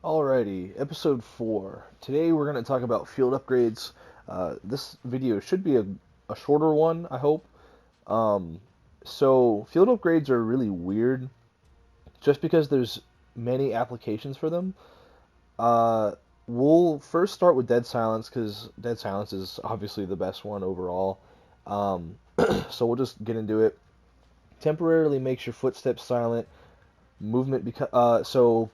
Alrighty, episode 4. Today we're going to talk about field upgrades. This video should be a shorter one, I hope. Um, so, field upgrades are really weird just because there's many applications for them. Uh, we'll first start with Dead Silence because Dead Silence is obviously the best one overall. Um, so we'll just get into it. Temporarily makes your footsteps silent. So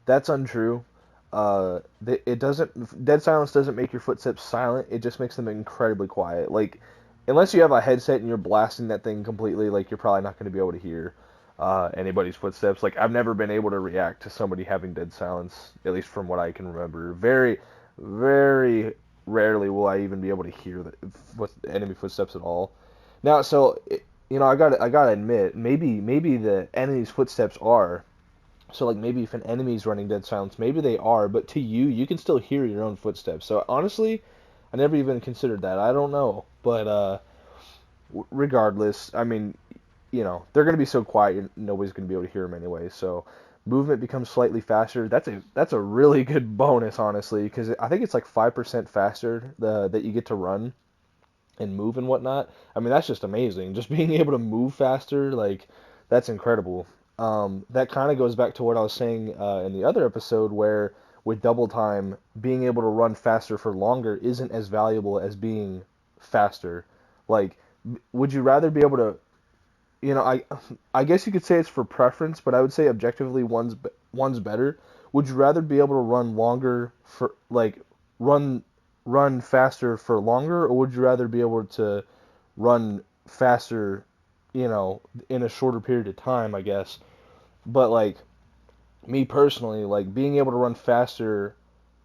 that's untrue. It doesn't. Dead silence doesn't make your footsteps silent. It just makes them incredibly quiet. Like, unless you have a headset and you're blasting that thing completely, like you're probably not going to be able to hear anybody's footsteps. Like, I've never been able to react to somebody having dead silence, at least from what I can remember. Very, very rarely will I even be able to hear with enemy footsteps at all. Now, I gotta admit, maybe the enemy's footsteps are so like maybe if an enemy's running dead silence, maybe they are, but to you, you can still hear your own footsteps. So honestly, I never even considered that. I don't know, but regardless, I mean, they're gonna be so quiet, nobody's gonna be able to hear them anyway. So movement becomes slightly faster. That's a really good bonus, honestly, because I think it's like 5% faster that you get to run and move and whatnot. I mean, that's just amazing. Just being able to move faster, like, that's incredible. That kind of goes back to what I was saying in the other episode, where with double time, being able to run faster for longer isn't as valuable as being faster. Like, would you rather be able to, you know, I guess you could say it's for preference, but I would say objectively one's better. Would you rather be able to run longer for like run run faster for longer, or would you rather be able to run faster, in a shorter period of time, I guess. But like me personally, like being able to run faster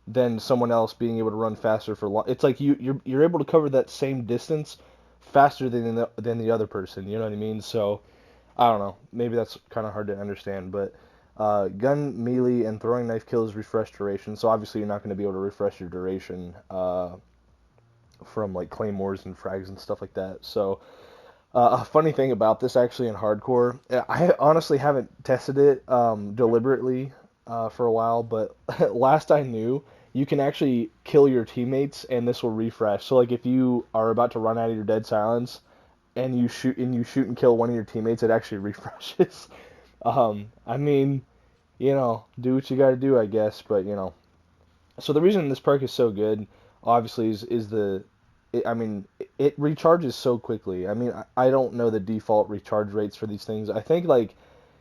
than someone else being able to run faster for long, it's like you're able to cover that same distance faster than the other person. You know what I mean? So I don't know. Maybe that's kind of hard to understand, but gun melee and throwing knife kills refresh duration. So obviously you're not going to be able to refresh your duration from like claymores and frags and stuff like that. So a funny thing about this actually in hardcore, I honestly haven't tested it deliberately for a while, but last I knew, you can actually kill your teammates and this will refresh. So like if you are about to run out of your dead silence and you shoot and kill one of your teammates, it actually refreshes. I mean, do what you got to do, I guess, but so the reason this perk is so good, obviously, is I mean, it recharges so quickly. I mean, I don't know the default recharge rates for these things. I think like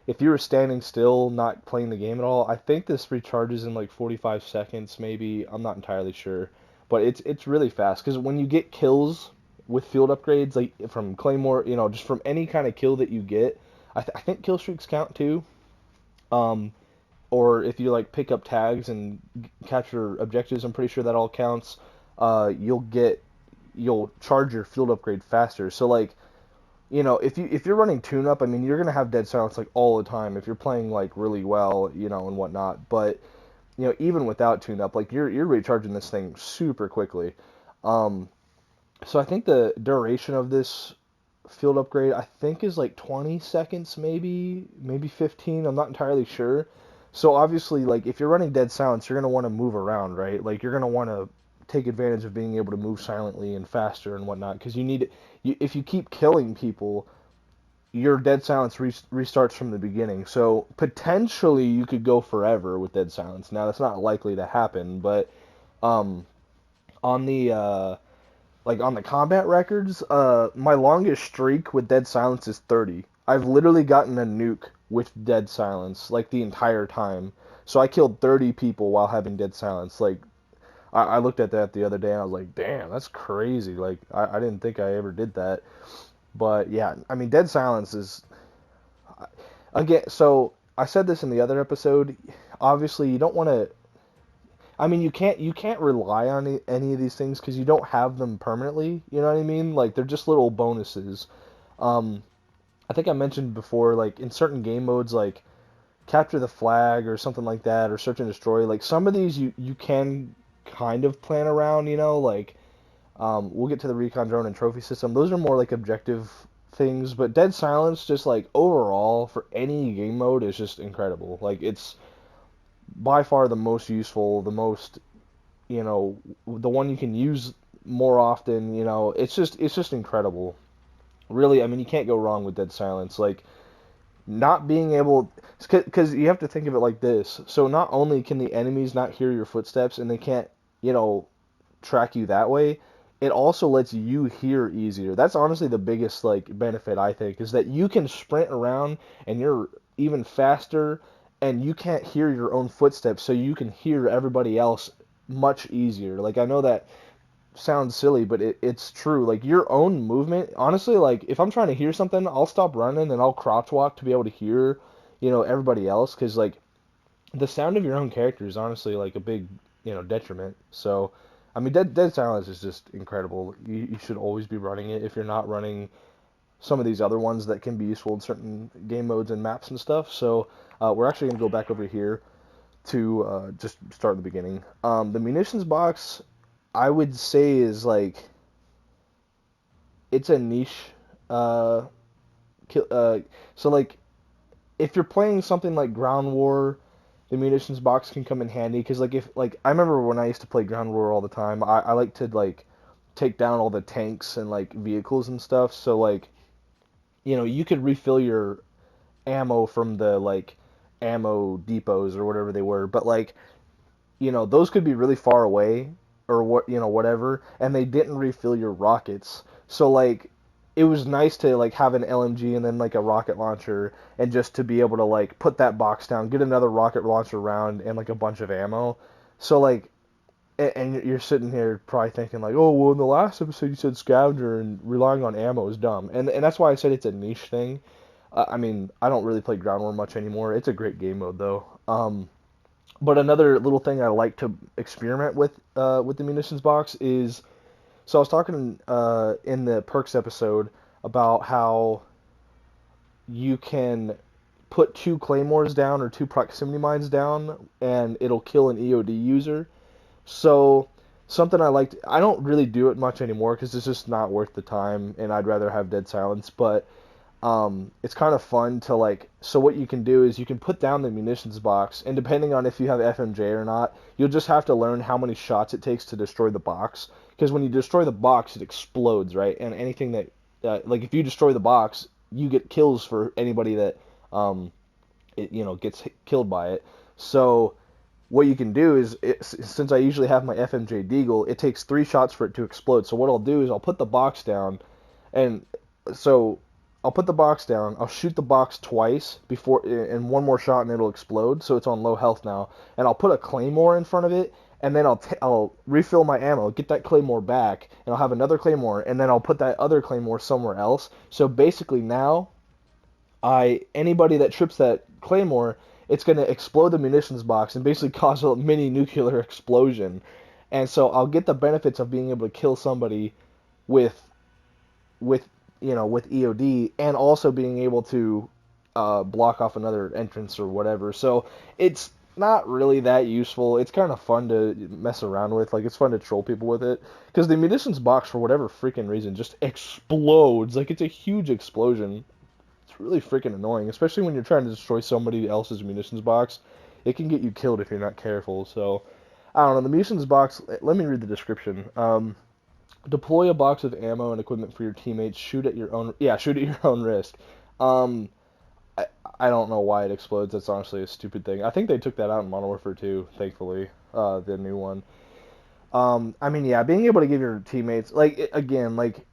if you were standing still, not playing the game at all, I think this recharges in like 45 seconds, maybe. I'm not entirely sure, but it's really fast because when you get kills with field upgrades, like from Claymore, just from any kind of kill that you get, I think kill streaks count too. Um, or if you like pick up tags and capture objectives, I'm pretty sure that all counts. You'll charge your field upgrade faster. So like, if you're running tune up, I mean you're gonna have dead silence like all the time if you're playing like really well, and whatnot. But even without tune up, like you're recharging this thing super quickly. Um, so I think the duration of this field upgrade I think is like 20 seconds, maybe 15. I'm not entirely sure. So obviously, like if you're running dead silence, you're gonna want to move around, right? Like you're gonna want to take advantage of being able to move silently and faster and whatnot, because if you keep killing people, your dead silence restarts from the beginning. So potentially you could go forever with dead silence. Now that's not likely to happen, but um, on the on the combat records, my longest streak with dead silence is 30. I've literally gotten a nuke with dead silence like the entire time. So I killed 30 people while having dead silence. Like I looked at that the other day and I was like, damn, that's crazy. Like I didn't think I ever did that. But yeah, I mean, dead silence is again. So I said this in the other episode. Obviously, you don't want to. I mean, you can't rely on any of these things because you don't have them permanently. You know what I mean? Like they're just little bonuses. Um, I think I mentioned before, like in certain game modes, like capture the flag or something like that, or search and destroy. Like some of these you can kind of plan around. Like we'll get to the recon drone and trophy system. Those are more like objective things, but dead silence, just like overall for any game mode, is just incredible. Like it's by far the most useful, the most, you know, the one you can use more often. It's just incredible. Really, I mean, you can't go wrong with Dead Silence. Like, not being able, because you have to think of it like this. So not only can the enemies not hear your footsteps and they can't, you know, track you that way, it also lets you hear easier. That's honestly the biggest like benefit I think is that you can sprint around and you're even faster and you can't hear your own footsteps, so you can hear everybody else much easier. Like I know that sounds silly, but it's true. Like your own movement, honestly, like if I'm trying to hear something, I'll stop running and I'll crouch walk to be able to hear, everybody else, because like the sound of your own character is honestly like a big, detriment. So, I mean, Dead Silence is just incredible. You should always be running it if you're not running some of these other ones that can be useful in certain game modes and maps and stuff. So, we're actually going to go back over here to just start in the beginning. The munitions box, I would say, is like it's a niche. Uh, so like if you're playing something like Ground War, the munitions box can come in handy because like if like I remember when I used to play Ground War all the time, I like to like take down all the tanks and like vehicles and stuff. So like you could refill your ammo from the like ammo depots or whatever they were, but like those could be really far away or whatever, and they didn't refill your rockets. So like it was nice to like have an LMG and then like a rocket launcher and just to be able to like put that box down, get another rocket launcher round and like a bunch of ammo. So like and you're sitting here probably thinking like, oh well, in the last episode you said scavenger and relying on ammo is dumb, and that's why I said it's a niche thing. I mean, I don't really play Ground War much anymore. It's a great game mode though. But another little thing I like to experiment with the munitions box is, so I was talking in the perks episode about how you can put two claymores down or two proximity mines down and it'll kill an EOD user. So something I like, I don't really do it much anymore because it's just not worth the time and I'd rather have Dead Silence, but it's kind of fun to like, so what you can do is you can put down the munitions box, and depending on if you have FMJ or not, you'll just have to learn how many shots it takes to destroy the box, because when you destroy the box it explodes, right? And anything that like if you destroy the box, you get kills for anybody that gets killed by it. So what you can do is, since I usually have my FMJ Deagle, it takes 3 shots for it to explode. So what I'll do is I'll put the box down, and so I'll put the box down. I'll shoot the box twice before, and one more shot, and it'll explode. So it's on low health now. And I'll put a claymore in front of it, and then I'll refill my ammo, get that claymore back, and I'll have another claymore, and then I'll put that other claymore somewhere else. So basically now, anybody that trips that claymore, it's gonna explode the munitions box and basically cause a mini nuclear explosion. And so I'll get the benefits of being able to kill somebody with with with EOD, and also being able to block off another entrance or whatever. So it's not really that useful. It's kind of fun to mess around with. Like it's fun to troll people with it because the munitions box, for whatever freaking reason, just explodes. Like it's a huge explosion. It's really freaking annoying, especially when you're trying to destroy somebody else's munitions box. It can get you killed if you're not careful. So I don't know. The munitions box. Let me read the description. Deploy a box of ammo and equipment for your teammates. Shoot at your own. Yeah, shoot at your own risk. Um, I, I don't know why it explodes. That's honestly a stupid thing. I think they took that out in Modern Warfare 2, thankfully, the new one. I mean, yeah, being able to give your teammates, like again, like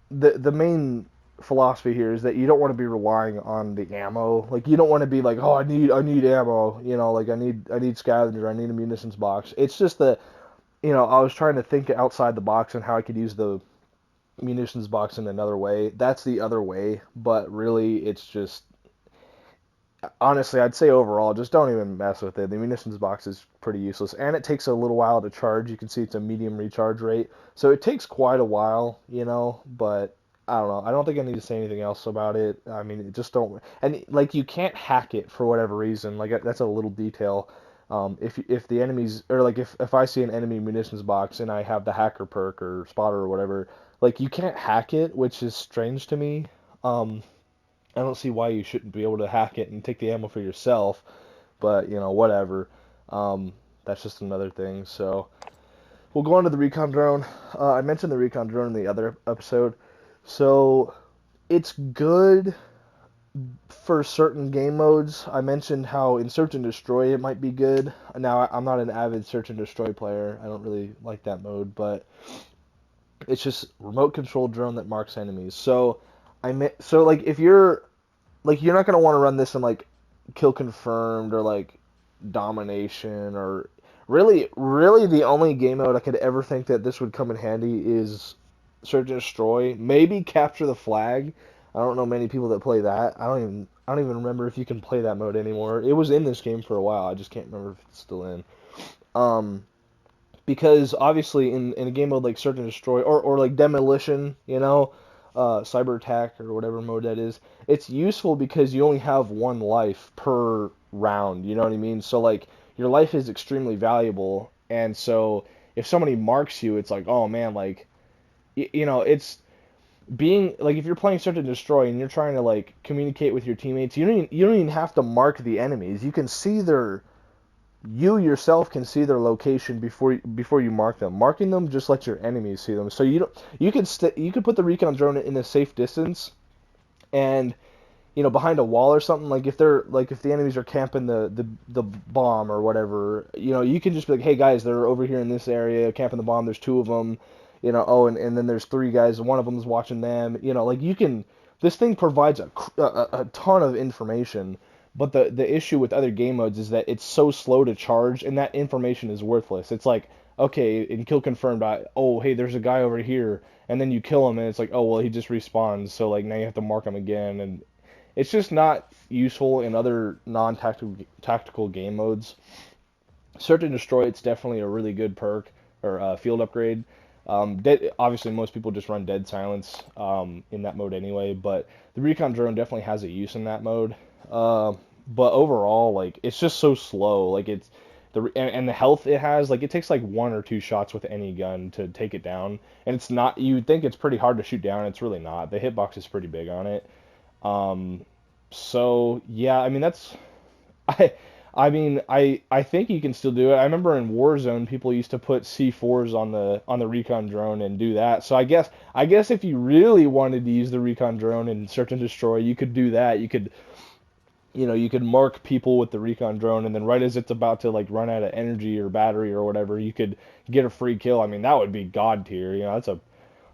the main philosophy here is that you don't want to be relying on the ammo. Like you don't want to be like, oh, I need ammo. Like I need scavenger. I need a munitions box. It's just that I was trying to think outside the box and how I could use the munitions box in another way. That's the other way, but really it's just, honestly, I'd say overall, just don't even mess with it. The munitions box is pretty useless, and it takes a little while to charge. You can see it's a medium recharge rate, so it takes quite a while, but I don't know. I don't think I need to say anything else about it. I mean, just don't, and like you can't hack it for whatever reason. Like that's a little detail. If the enemies, or like if I see an enemy munitions box and I have the hacker perk or spotter or whatever, like you can't hack it, which is strange to me. I don't see why you shouldn't be able to hack it and take the ammo for yourself, but whatever. Um, that's just another thing. So we'll go on to the recon drone. I mentioned the recon drone in the other episode. So it's good for certain game modes. I mentioned how in Search and Destroy it might be good. Now I'm not an avid Search and Destroy player. I don't really like that mode, but it's just remote control drone that marks enemies. So like if you're not gonna want to run this in like kill confirmed or like domination or really the only game mode I could ever think that this would come in handy is Search and Destroy. Maybe Capture the Flag. I don't know many people that play that. I don't even remember if you can play that mode anymore. It was in this game for a while. I just can't remember if it's still in. Um, because obviously in a game mode like Search and Destroy or like Demolition, Cyber Attack or whatever mode that is, it's useful because you only have one life per round. You know what I mean? So like your life is extremely valuable, and so if somebody marks you, it's like, oh man, like it's being like if you're playing Search and Destroy and you're trying to like communicate with your teammates, you don't even have to mark the enemies. You yourself can see their location before you mark them. Marking them just lets your enemies see them. So you could put the recon drone in a safe distance and behind a wall or something, like if the enemies are camping the bomb or whatever, you can just be like, hey guys, they're over here in this area camping the bomb. There's two of them, oh, and then there's three guys, and one of them is watching them. Like you can. This thing provides a ton of information, but the issue with other game modes is that it's so slow to charge, and that information is worthless. It's like, okay, in kill confirmed, oh hey, there's a guy over here, and then you kill him, and it's like, oh well, he just respawns, so like now you have to mark him again, and it's just not useful in other non-tactical game modes. Search and Destroy, it's definitely a really good perk or field upgrade. Obviously, most people just run Dead Silence in that mode anyway, but the Recon Drone definitely has a use in that mode. But overall, like it's just so slow. Like and the health it has, like it takes like one or two shots with any gun to take it down, and it's not. You'd think it's pretty hard to shoot down. It's really not. The hitbox is pretty big on it. Um, so yeah, I mean that's I I think you can still do it. I remember in Warzone people used to put C4s on the recon drone and do that. So I guess if you really wanted to use the recon drone and search and destroy, you could do that. You could mark people with the recon drone, and then right as it's about to like run out of energy or battery or whatever, you could get a free kill. I mean, that would be god tier.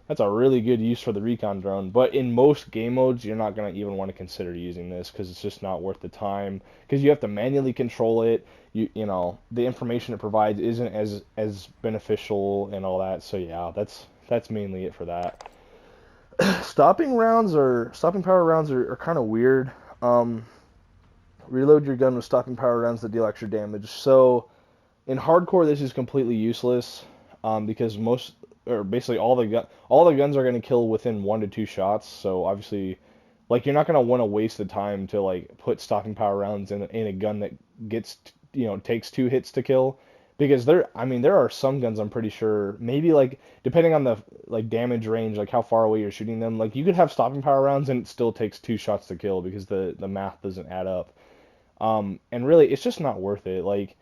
That's a really good use for the recon drone. But in most game modes, you're not going to even want to consider using this because it's just not worth the time. Because you have to manually control it. The information it provides isn't as beneficial and all that. So yeah, that's mainly it for that. Stopping power rounds are kind of weird. Reload your gun with stopping power rounds that deal extra damage. So in hardcore, this is completely useless because most or basically all the guns are going to kill within 1 to 2 shots. So obviously, like you're not going to want to waste the time to like put stopping power rounds in a gun that takes 2 hits to kill, because there are some guns I'm pretty sure, maybe like depending on the like damage range, like how far away you're shooting them, like you could have stopping power rounds and it still takes 2 shots to kill because the math doesn't add up. And really, it's just not worth it. Like,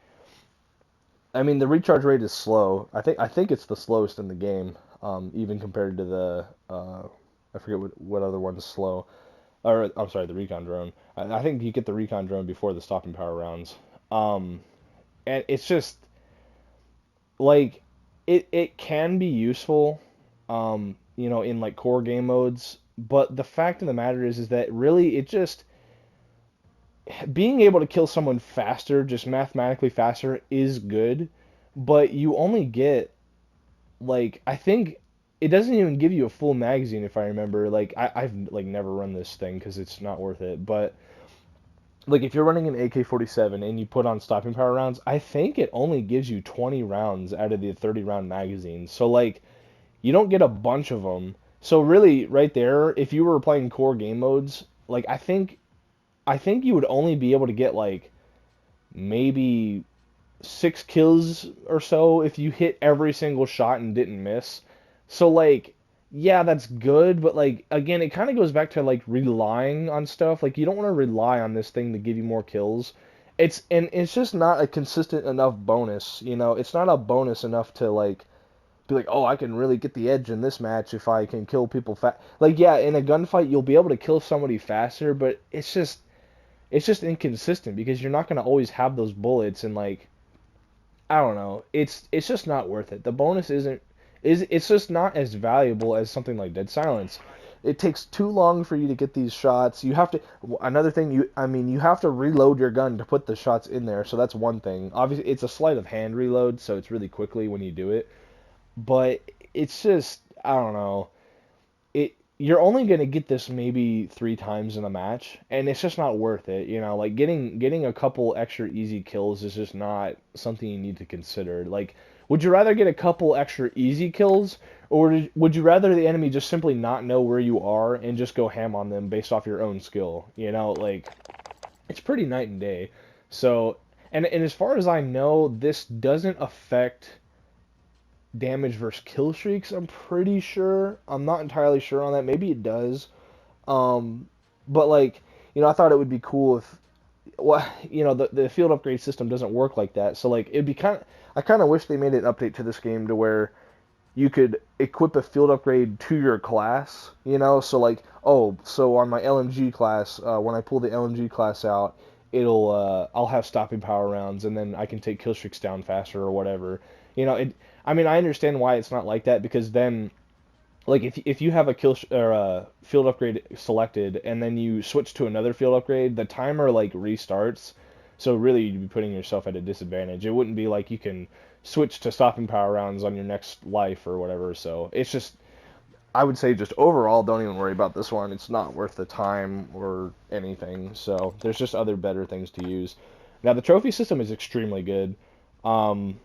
I mean, the recharge rate is slow. I think it's the slowest in the game, even compared to the I forget what other one's slow. Or I'm sorry, the recon drone. I think you get the recon drone before the stopping power rounds. Um, and it's just like it can be useful, in like core game modes. But the fact of the matter is that really it just being able to kill someone faster, just mathematically faster, is good, but you only get like I think it doesn't even give you a full magazine if I remember. Like I've like never run this thing because it's not worth it. But like if you're running an AK-47 and you put on stopping power rounds, I think it only gives you 20 rounds out of the 30 round magazine. So like you don't get a bunch of them. So really, right there, if you were playing core game modes, like I think you would only be able to get like maybe 6 kills or so if you hit every single shot and didn't miss. So like, yeah, that's good, but like again, it kind of goes back to like relying on stuff. Like you don't want to rely on this thing to give you more kills. it's just not a consistent enough bonus. It's not a bonus enough to like be like, oh, I can really get the edge in this match if I can kill people Like, yeah, in a gunfight you'll be able to kill somebody faster, but it's just inconsistent because you're not gonna always have those bullets and like I don't know. It's just not worth it. The bonus isn't is it's just not as valuable as something like Dead Silence. It takes too long for you to get these shots. You have to another thing you have to reload your gun to put the shots in there. So that's one thing. Obviously, it's a sleight of hand reload, so it's really quickly when you do it. But it's just I don't know. You're only gonna get this maybe 3 times in a match, and it's just not worth it. Like getting a couple extra easy kills is just not something you need to consider. Like, would you rather get a couple extra easy kills, or would you rather the enemy just simply not know where you are and just go ham on them based off your own skill? Like it's pretty night and day. So, and as far as I know, this doesn't affect damage versus kill streaks. I'm pretty sure. I'm not entirely sure on that. Maybe it does. Um, but like, I thought it would be cool if, well, the field upgrade system doesn't work like that. So like, it'd be I kind of wish they made an update to this game to where you could equip a field upgrade to your class. So like, oh, so on my LMG class, when I pull the LMG class out, I'll have stopping power rounds, and then I can take kill streaks down faster or whatever. I mean, I understand why it's not like that because then, like, if you have a or a field upgrade selected and then you switch to another field upgrade, the timer like restarts. So really, you'd be putting yourself at a disadvantage. It wouldn't be like you can switch to stopping power rounds on your next life or whatever. So it's just, I would say, just overall, don't even worry about this one. It's not worth the time or anything. So there's just other better things to use. Now the trophy system is extremely good. Um,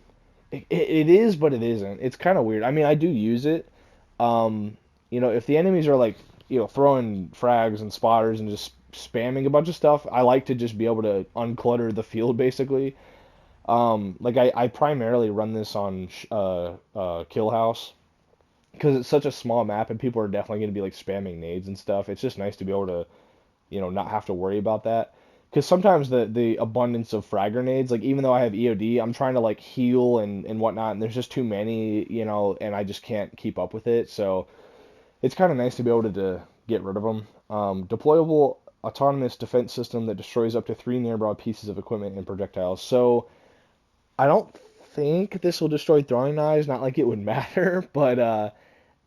it is, but it isn't. It's kind of weird. I mean, I do use it. If the enemies are like, throwing frags and spotters and just spamming a bunch of stuff, I like to just be able to unclutter the field basically. Like I primarily run this on Kill House because it's such a small map and people are definitely going to be like spamming nades and stuff. It's just nice to be able to, not have to worry about that. Because sometimes the abundance of frag grenades, like even though I have EOD, I'm trying to like heal and whatnot, and there's just too many, and I just can't keep up with it. So it's kind of nice to be able to get rid of them. Deployable autonomous defense system that destroys up to 3 nearby pieces of equipment and projectiles. So I don't think this will destroy throwing knives, not like it would matter, but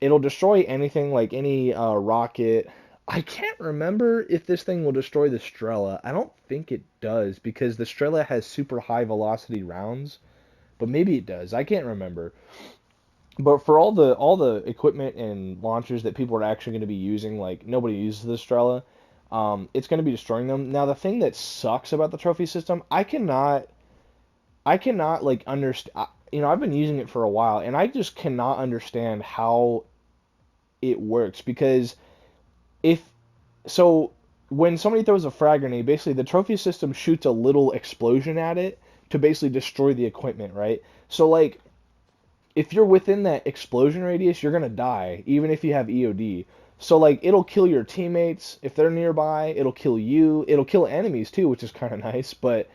it'll destroy anything like any rocket. I can't remember if this thing will destroy the Strela. I don't think it does because the Strela has super high velocity rounds, but maybe it does. I can't remember. But for all the equipment and launchers that people are actually going to be using, like nobody uses the Strela, it's going to be destroying them. Now the thing that sucks about the trophy system, I cannot like understand. I've been using it for a while, and I just cannot understand how it works because if so when somebody throws a frag grenade, basically the trophy system shoots a little explosion at it to basically destroy the equipment, right? So like if you're within that explosion radius, you're gonna die, even if you have EOD. So like it'll kill your teammates if they're nearby, it'll kill you, it'll kill enemies too, which is kind of nice, but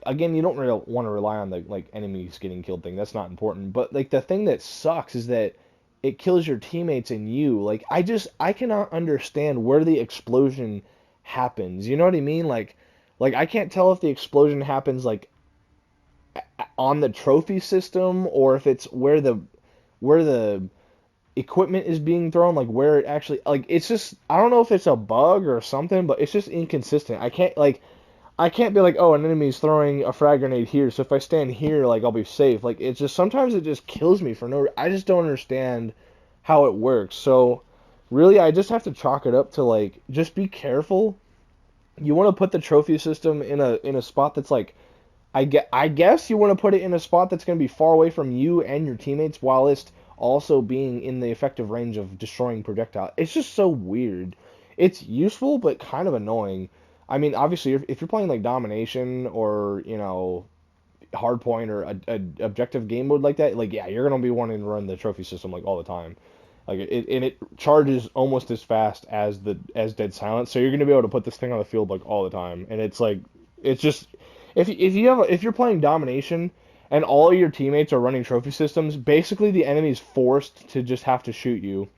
again, you don't really want to rely on the like enemies getting killed thing. That's not important. But like the thing that sucks is that it kills your teammates and you. Like I cannot understand where the explosion happens. You know what I mean? Like I can't tell if the explosion happens like on the trophy system or if it's where the equipment is being thrown, like where it actually like it's just I don't know if it's a bug or something, but it's just inconsistent. I can't be like, oh, an enemy's throwing a frag grenade here, so if I stand here, like, I'll be safe. Like, it's just, sometimes it just kills me for no, I just don't understand how it works. So, really, I just have to chalk it up to, like, just be careful. You want to put the trophy system in a spot that's, like, I guess you want to put it in a spot that's going to be far away from you and your teammates while it's also being in the effective range of destroying projectile. It's just so weird. It's useful, but kind of annoying. I mean, obviously, if you're playing like domination or hardpoint or a objective game mode like that, like yeah, you're gonna be wanting to run the trophy system like all the time. Like it charges almost as fast as Dead Silence, so you're gonna be able to put this thing on the field like all the time. And it's like it's just if you're playing domination and all of your teammates are running trophy systems, basically the enemy's forced to just have to shoot you,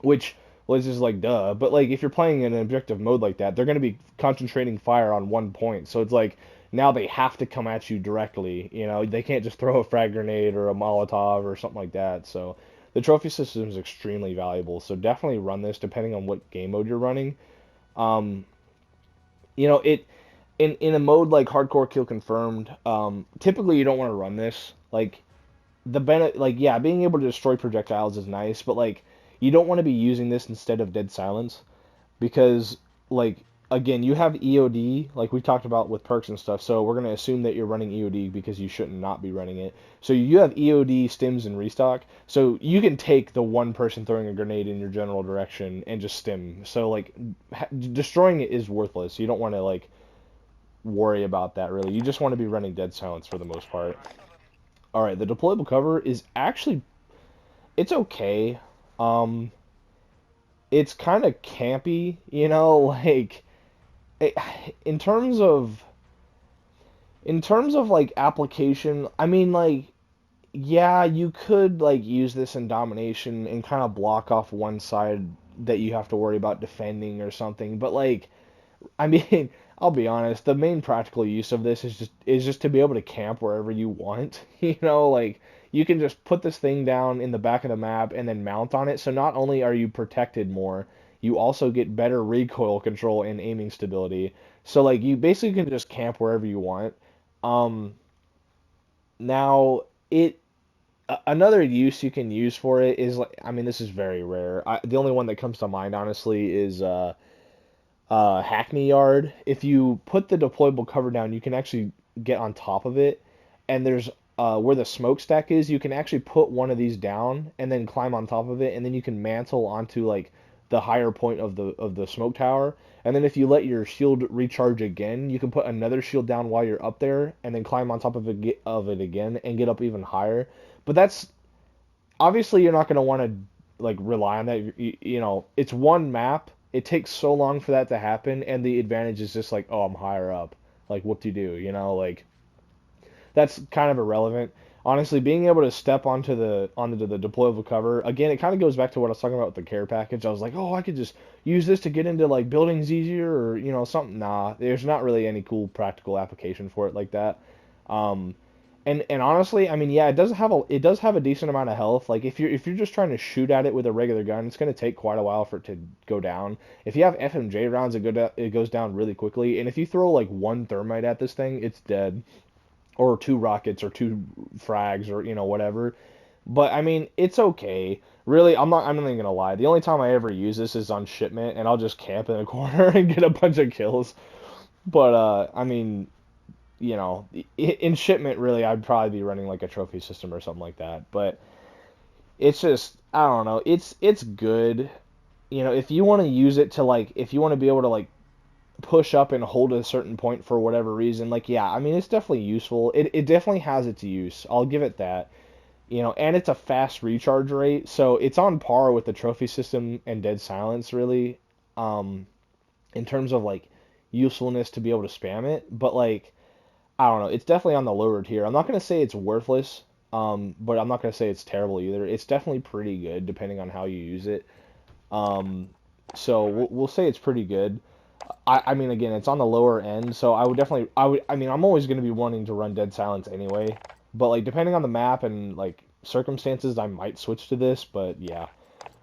which was just like duh. But like if you're playing in an objective mode like that, they're going to be concentrating fire on one point. So it's like now they have to come at you directly. You know, they can't just throw a frag grenade or a Molotov or something like that. So the trophy system is extremely valuable. So definitely run this depending on what game mode you're running. Um, you know, it in a mode like hardcore kill confirmed, typically you don't want to run this. Like yeah, being able to destroy projectiles is nice, but like you don't want to be using this instead of dead silence because like again, you have EOD like we talked about with perks and stuff. So we're going to assume that you're running EOD because you shouldn't not be running it. So you have EOD, stims and restock. So you can take the one person throwing a grenade in your general direction and just stim. So like destroying it is worthless. You don't want to like worry about that really. You just want to be running dead silence for the most part. All right, the deployable cover is actually it's okay. Um, it's kind of campy, you know, like it, in terms of like application. I mean, like yeah, you could like use this in domination and kind of block off one side that you have to worry about defending or something. But like I mean, I'll be honest, the main practical use of this is just to be able to camp wherever you want. You know, like you can just put this thing down in the back of the map and then mount on it. So not only are you protected more, you also get better recoil control and aiming stability. So like you basically can just camp wherever you want. Um, now it another use you can use for it is like I mean this is very rare. The only one that comes to mind honestly is Hackney Yard. If you put the deployable cover down, you can actually get on top of it, and there's where the smokestack is, you can actually put one of these down and then climb on top of it, and then you can mantle onto like the higher point of the smoke tower. And then if you let your shield recharge again, you can put another shield down while you're up there, and then climb on top of it again and get up even higher. But that's obviously you're not going to want to like rely on that. You know, it's one map. It takes so long for that to happen, and the advantage is just like, oh, I'm higher up. Like, what do you do? You know, like that's kind of irrelevant. Honestly, being able to step onto the deployable cover again, it kind of goes back to what I was talking about with the care package. I was like, oh, I could just use this to get into like buildings easier, or you know, something. Nah, there's not really any cool practical application for it like that. Um, and honestly, I mean, yeah, it does have a decent amount of health. Like if you're just trying to shoot at it with a regular gun, it's gonna take quite a while for it to go down. If you have FMJ rounds, it goes down really quickly. And if you throw like one thermite at this thing, it's dead, or two rockets, or two frags, or you know whatever. But I mean, it's okay. Really, I'm not even gonna lie. The only time I ever use this is on shipment, and I'll just camp in a corner and get a bunch of kills. But I mean, you know, in shipment, really, I'd probably be running like a trophy system or something like that. But it's just, I don't know, it's good. You know, if you want to use it to like, if you want to be able to like push up and hold a certain point for whatever reason, like yeah, I mean, it's definitely useful. It definitely has its use. I'll give it that. You know, and it's a fast recharge rate, so it's on par with the trophy system and Dead Silence, really, um, in terms of like usefulness to be able to spam it. But like I don't know. It's definitely on the lower tier. I'm not gonna say it's worthless, but I'm not gonna say it's terrible either. It's definitely pretty good depending on how you use it. Um, so we'll say it's pretty good. I mean, again, it's on the lower end, so I would definitely, I mean, I'm always gonna be wanting to run Dead Silence anyway. But like, depending on the map and like circumstances, I might switch to this. But yeah,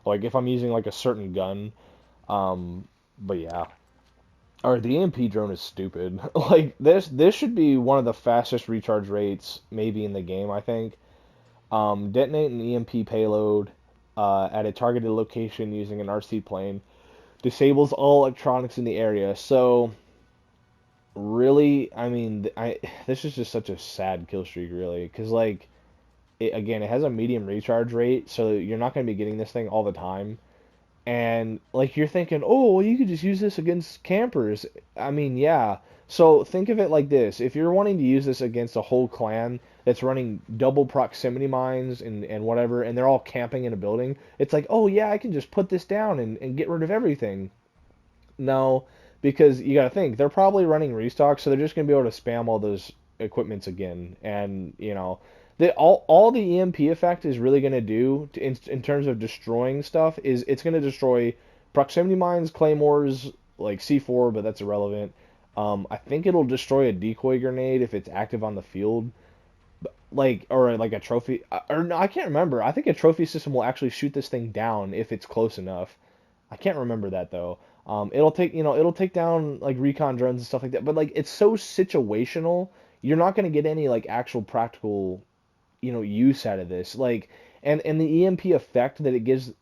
like if I'm using like a certain gun, but yeah. Or the EMP drone is stupid. Like this should be one of the fastest recharge rates maybe in the game, I think. Detonate an EMP payload at a targeted location using an RC plane. Disables all electronics in the area. So really, I mean, this is just such a sad kill streak, really, because like again, it has a medium recharge rate, so you're not going to be getting this thing all the time. And like you're thinking, oh, well, you could just use this against campers. I mean, yeah. So think of it like this: if you're wanting to use this against a whole clan that's running double proximity mines and whatever, and they're all camping in a building, it's like, oh yeah, I can just put this down and get rid of everything. No, because you got to think they're probably running restock, so they're just going to be able to spam all those equipments again, and all the EMP effect is really going to do in terms of destroying stuff is it's going to destroy proximity mines, claymores, like C4, but that's irrelevant. I think it'll destroy a decoy grenade if it's active on the field, like or like a trophy, or no, I can't remember. I think a trophy system will actually shoot this thing down if it's close enough. I can't remember that though. It'll take down like recon drones and stuff like that, but like it's so situational. You're not going to get any like actual practical, use out of this. Like, and the EMP effect that it gives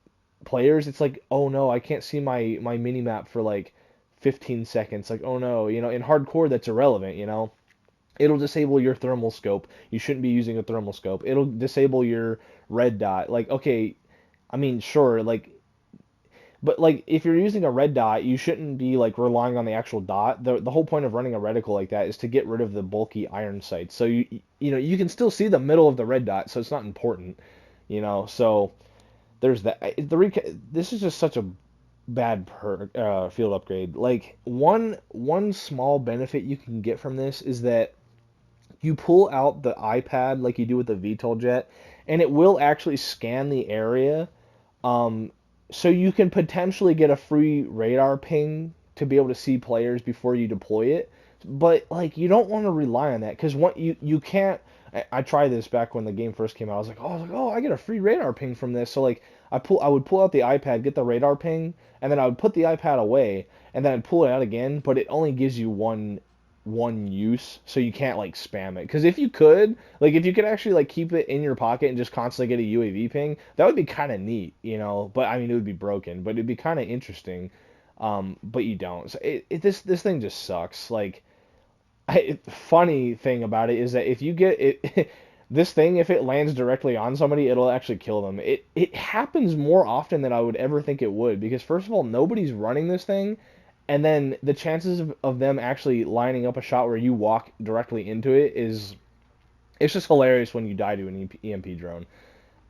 players, it's like, oh no, I can't see my mini map for like 15 seconds. Like, oh no, in hardcore that's irrelevant. It'll disable your thermal scope. You shouldn't be using a thermal scope. It'll disable your red dot. Like, okay, I mean, sure, like, but like if you're using a red dot, you shouldn't be like relying on the actual dot. The whole point of running a reticle like that is to get rid of the bulky iron sights. So you can still see the middle of the red dot, so it's not important. So there's that. This is just such a bad field upgrade. Like one small benefit you can get from this is that you pull out the iPad like you do with the VTOL jet, and it will actually scan the area. Um, so you can potentially get a free radar ping to be able to see players before you deploy it. But like you don't want to rely on that because what you can't. I tried this back when the game first came out. I was like, oh, I get a free radar ping from this. So like I would pull out the iPad, get the radar ping, and then I would put the iPad away, and then I'd pull it out again. But it only gives you one use, so you can't like spam it. Because if you could actually like keep it in your pocket and just constantly get a UAV ping, that would be kind of neat. But I mean, it would be broken, but it'd be kind of interesting. But you don't. So this thing just sucks. Like, funny thing about it is that if you get it, this thing, if it lands directly on somebody, it'll actually kill them. It happens more often than I would ever think it would, because first of all, nobody's running this thing, and then the chances of them actually lining up a shot where you walk directly into it is it's just hilarious when you die to an EMP drone.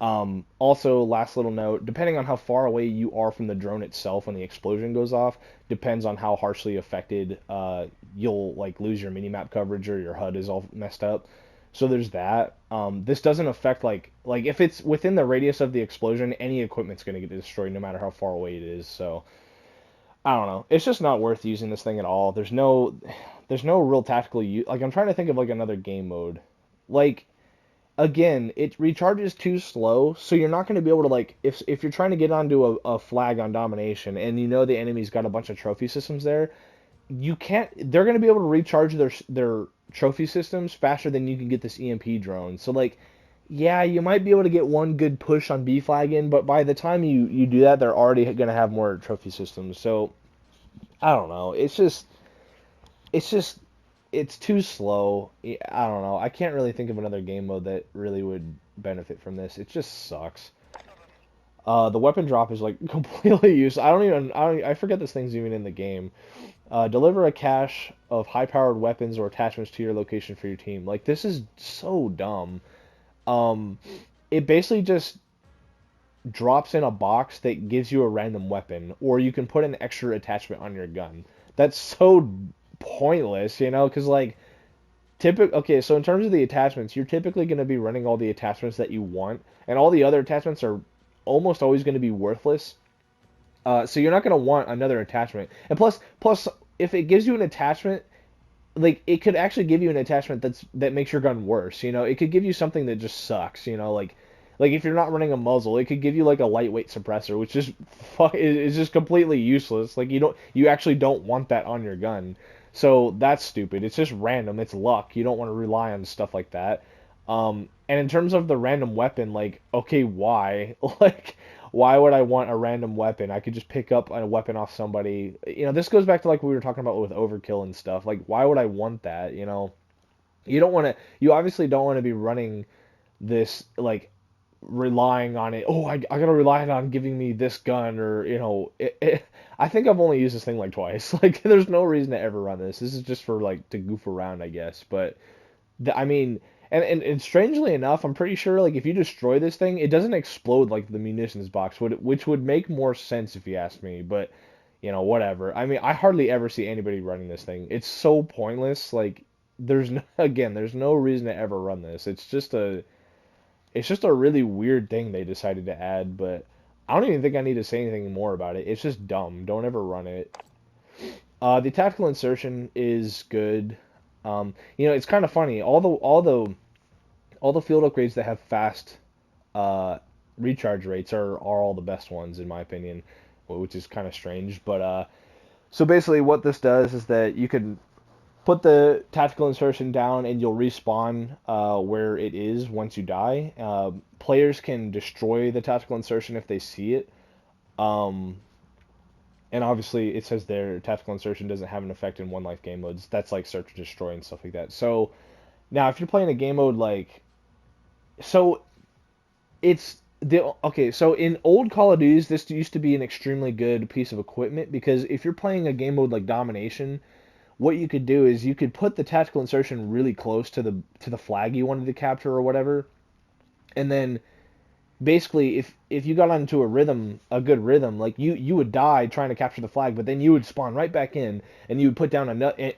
Also, last little note, depending on how far away you are from the drone itself when the explosion goes off, depends on how harshly affected you'll like lose your minimap coverage or your HUD is all messed up. So there's that. This doesn't affect like if it's within the radius of the explosion, any equipment's going to get destroyed no matter how far away it is. So I don't know. It's just not worth using this thing at all. There's no real tactical use. Like I'm trying to think of like another game mode. Like again, it recharges too slow, so you're not going to be able to like if you're trying to get onto a flag on domination and the enemy's got a bunch of trophy systems there, you can't. They're going to be able to recharge their trophy systems faster than you can get this EMP drone. So like, yeah, you might be able to get one good push on B flag in, but by the time you do that, they're already going to have more trophy systems. So I don't know. It's just it's too slow. I don't know. I can't really think of another game mode that really would benefit from this. It just sucks. The weapon drop is like completely useless. I forget this thing's even in the game. Deliver a cache of high-powered weapons or attachments to your location for your team. Like this is so dumb. Um, it basically just drops in a box that gives you a random weapon, or you can put an extra attachment on your gun. That's so pointless, because like okay, so in terms of the attachments, you're typically going to be running all the attachments that you want, and all the other attachments are almost always going to be worthless. So you're not going to want another attachment. And plus, if it gives you an attachment, like it could actually give you an attachment that makes your gun worse. It could give you something that just sucks. Like if you're not running a muzzle, it could give you like a lightweight suppressor, which is just completely useless. Like you actually don't want that on your gun. So that's stupid. It's just random. It's luck. You don't want to rely on stuff like that. And in terms of the random weapon, like, okay, why? Like, why would I want a random weapon? I could just pick up a weapon off somebody. This goes back to like what we were talking about with overkill and stuff. Like, why would I want that? You obviously don't want to be running this, like, relying on it. Oh, I gotta rely on giving me this gun, or I think I've only used this thing like twice. Like there's no reason to ever run this. This is just for like to goof around, I guess. But I mean, and strangely enough, I'm pretty sure like if you destroy this thing, it doesn't explode like the munitions box would, which would make more sense if you ask me. But whatever. I mean, I hardly ever see anybody running this thing. It's so pointless. Like, there's no reason to ever run this. It's just a really weird thing they decided to add, but I don't even think I need to say anything more about it. It's just dumb. Don't ever run it. The tactical insertion is good. It's kind of funny. All the field upgrades that have fast uh, recharge rates are all the best ones in my opinion, which is kind of strange. But so basically, what this does is that you can put the tactical insertion down and you'll respawn where it is once you die. Players can destroy the tactical insertion if they see it. Um, and obviously, it says their tactical insertion doesn't have an effect in one life game modes. That's like search and destroy and stuff like that. So now, if you're playing a game mode so it's the okay. So in old Call of Duties, this used to be an extremely good piece of equipment because if you're playing a game mode like Domination, what you could do is you could put the tactical insertion really close to the flag you wanted to capture or whatever, and then basically if you got onto a good rhythm, like you would die trying to capture the flag, but then you would spawn right back in and you would put down another.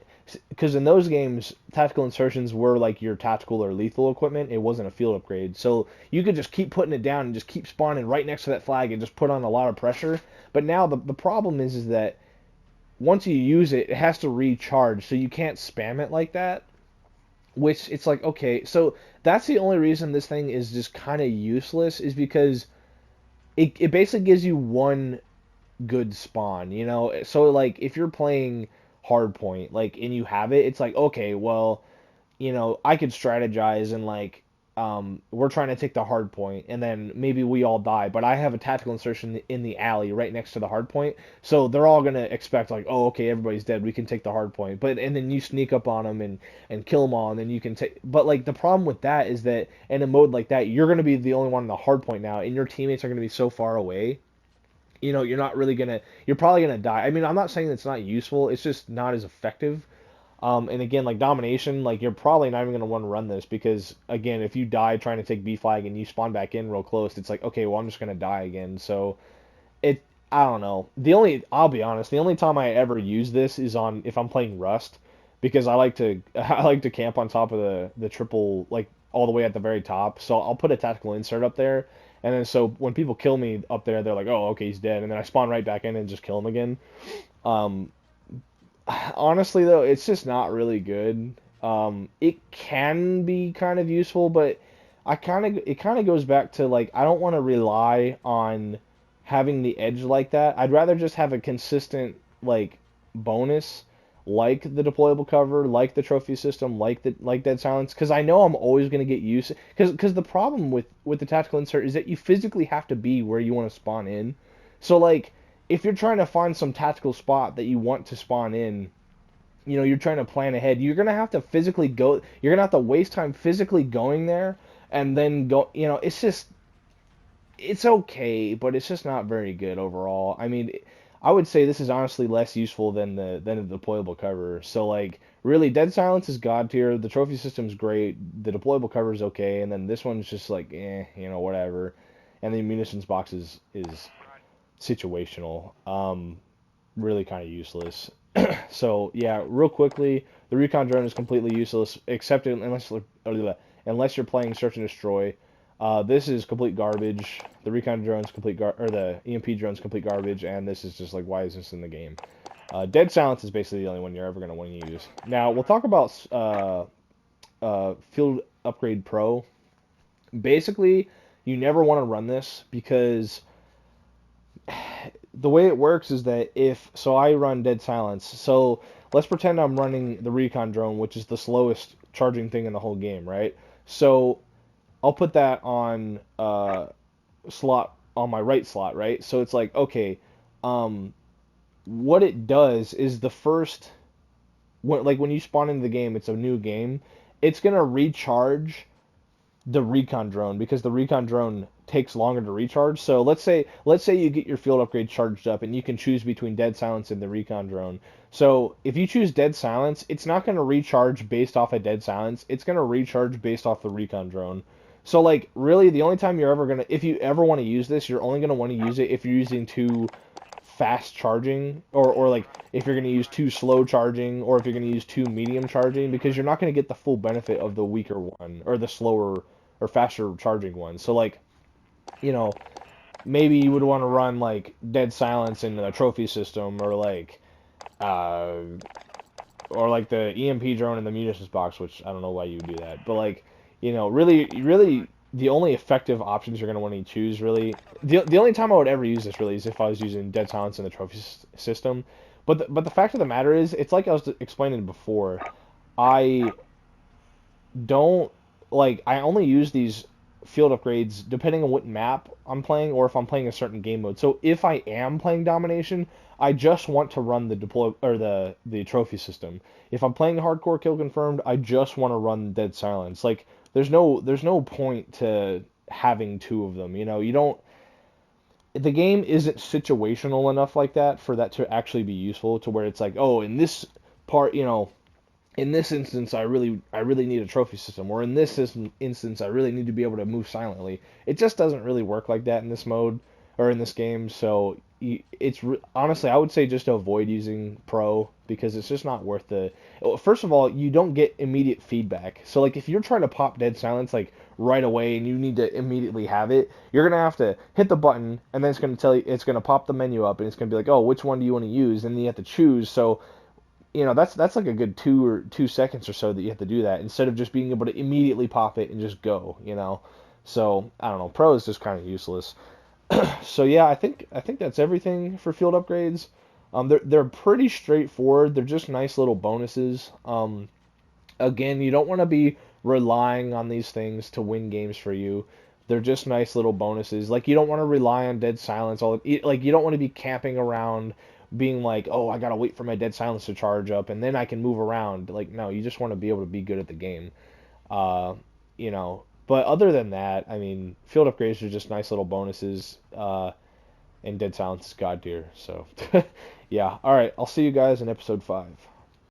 Because in those games, tactical insertions were like your tactical or lethal equipment. It wasn't a field upgrade, so you could just keep putting it down and just keep spawning right next to that flag and just put on a lot of pressure. But now the problem is that once you use it, it has to recharge, so you can't spam it like that. Which it's like, okay, so that's the only reason this thing is just kind of useless is because it basically gives you one good spawn. So like if you're playing hardpoint, like and you have it, it's like, okay, well, I could strategize and like we're trying to take the hard point and then maybe we all die, but I have a tactical insertion in the alley right next to the hard point. So they're all going to expect like, oh, okay, everybody's dead. We can take the hard point. And then you sneak up on them and kill them all and then you can take, but like the problem with that is that in a mode like that, you're going to be the only one in the hard point now and your teammates are going to be so far away. You're not really going to, you're probably going to die. I mean, I'm not saying it's not useful. It's just not as effective. And again, like Domination, like you're probably not even going to want to run this because again, if you die trying to take B flag and you spawn back in real close, it's like, okay, well I'm just going to die again. So I don't know. I'll be honest, the only time I ever use this is on if I'm playing Rust because I like to I like to camp on top of the triple like all the way at the very top. So I'll put a tactical insert up there. And then so when people kill me up there, they're like, oh, okay, he's dead. And then I spawn right back in and just kill him again. Um, Honestly though, it's just not really good. It can be kind of useful, but it kind of goes back to like I don't want to rely on having the edge like that. I'd rather just have a consistent like bonus, like the deployable cover, like the trophy system, like Dead Silence, because I know I'm always going to get used. Because the problem with the tactical insert is that you physically have to be where you want to spawn in. So like if you're trying to find some tactical spot that you want to spawn in, you're trying to plan ahead, you're going to have to physically go, you're going to have to waste time physically going there and then go, it's okay, but it's just not very good overall. I mean, I would say this is honestly less useful than the deployable cover. So like really Dead Silence is god tier, the trophy system's great, the deployable cover is okay, and then this one's just like whatever. And the munitions box is situational. Really kind of useless. So yeah, real quickly, the recon drone is completely useless except unless you're playing search and destroy. This is complete garbage. The recon drone's or the EMP drone's complete garbage, and this is just like, why is this in the game? Dead Silence is basically the only one you're ever going to want to use. Now we'll talk about Feild Upgrade Pro. Basically, you never want to run this because the way it works is that so I run Dead Silence. So let's pretend I'm running the recon drone, which is the slowest charging thing in the whole game, right? So I'll put that on slot on my right slot, right? So it's like, okay, what it does is when you spawn into the game, it's a new game. It's gonna recharge the recon drone because the recon drone takes longer to recharge. So let's say you get your field upgrade charged up and you can choose between Dead Silence and the recon drone. So if you choose Dead Silence, it's not going to recharge based off of Dead Silence. It's going to recharge based off the recon drone. So like really the only time if you ever want to use this, you're only going to want to use it if you're using two fast charging, or like if you're going to use two slow charging, or if you're going to use two medium charging, because you're not going to get the full benefit of the weaker one or the slower or faster charging one. So like, you know, maybe you would want to run like Dead Silence in the trophy system, uh, or like the EMP drone in the munitions box, which I don't know why you would do that, but like, really, the only effective options you're gonna want to choose really, the only time I would ever use this really is if I was using Dead Silence in the trophy system, but the fact of the matter is, it's like I was explaining before, I don't I only use these field upgrades depending on what map I'm playing or if I'm playing a certain game mode. So if I am playing domination, I just want to run the deploy or the trophy system. If I'm playing hardcore kill confirmed, I just want to run dead silence. Like there's no point to having two of them. You don't the game isn't situational enough like that for that to actually be useful to where it's like, oh, in this part, in this instance, I really need a trophy system, or in this instance, I really need to be able to move silently. It just doesn't really work like that in this mode or in this game. So honestly, I would say just avoid using pro because it's just not worth the. Well, first of all, you don't get immediate feedback. So like if you're trying to pop dead silence like right away and you need to immediately have it, you're gonna have to hit the button and then it's gonna pop the menu up and it's gonna be like, oh, which one do you want to use? And then you have to choose. So that's like a good 2 seconds or so that you have to do that instead of just being able to immediately pop it and just go. So I don't know, pro is just kind of useless. So yeah, I think that's everything for field upgrades. They're pretty straightforward. They're just nice little bonuses. Again, you don't want to be relying on these things to win games for you. They're just nice little bonuses. Like you don't want to rely on dead silence like you don't want to be camping around being like, "Oh, I got to wait for my dead silence to charge up and then I can move around." Like no, you just want to be able to be good at the game. Uh, but other than that, I mean, field upgrades are just nice little bonuses. And dead silence is god tier. So, yeah. All right, I'll see you guys in episode 5.